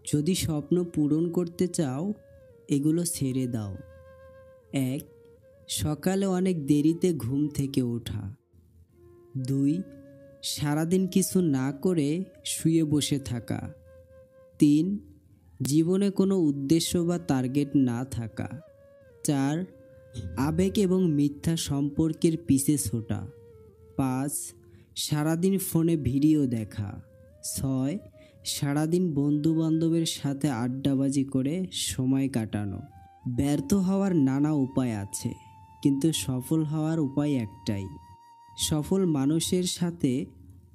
যদি স্বপ্ন পূরণ করতে চাও, এগুলো ছেড়ে দাও। 1. সকালে অনেক দেরিতে ঘুম থেকে ওঠা। 2. সারাদিন কিছু না করে শুয়ে বসে থাকা। 3. জীবনে কোনো উদ্দেশ্য বা টার্গেট না থাকা। 4. আবেগ এবং মিথ্যা সম্পর্কের পিছে ছোটা। 5. সারাদিন ফোনে ভিডিও দেখা। 6. সারাদিন বন্ধুবান্ধবের সাথে আড্ডাবাজি করে সময় কাটানো। ব্যর্থ হওয়ার নানা উপায় আছে, কিন্তু সফল হওয়ার উপায় একটাই। সফল মানুষের সাথে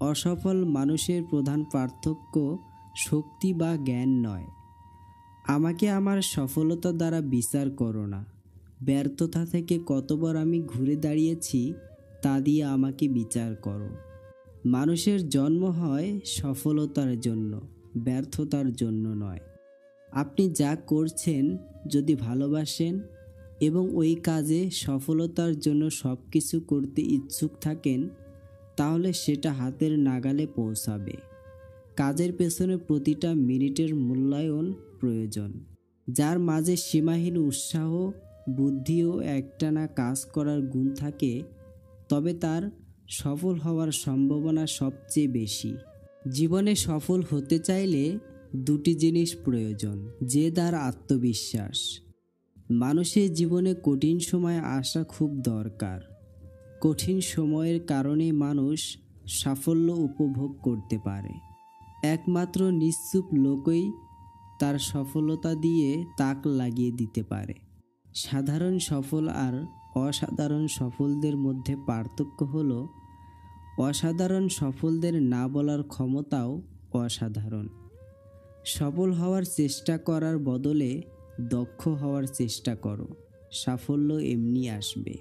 অসফল মানুষের প্রধান পার্থক্য শক্তি বা জ্ঞান নয়। আমাকে আমার সফলতা দ্বারা বিচার করো না। ব্যর্থতা থেকে কতবার আমি ঘুরে দাঁড়িয়েছি তা দিয়ে আমাকে বিচার করো। মানুষের জন্ম হয় সফলতার জন্য, ব্যর্থতার জন্য নয়। আপনি যা করছেন যদি ভালোবাসেন এবং ওই কাজে সফলতার জন্য সব কিছু করতে ইচ্ছুক থাকেন, তাহলে সেটা হাতের নাগালে পৌঁছাবে। কাজের পেছনে প্রতিটা মিনিটের মূল্যায়ন প্রয়োজন। যার মাঝে সীমাহীন উৎসাহ, বুদ্ধি ও একটানা কাজ করার গুণ থাকে, তবে তার সফল হওয়ার সম্ভাবনা সবচেয়ে বেশি। জীবনে সফল হতে চাইলে দুটি জিনিস প্রয়োজন: জেদ আর আত্মবিশ্বাস। মানুষের জীবনে কঠিন সময় আসা খুব দরকার। কঠিন সময়ের কারণে মানুষ সাফল্য উপভোগ করতে পারে। একমাত্র নিশ্চুপ লোকই তার সফলতা দিয়ে তাক লাগিয়ে দিতে পারে। সাধারণ সফল আর অসাধারণ সফলদের মধ্যে পার্থক্য হলো, অসাধারণ সফলদের না বলার ক্ষমতাও অসাধারণ। সফল হওয়ার চেষ্টা করার বদলে দক্ষ হওয়ার চেষ্টা করো, সাফল্য এমনি আসবে।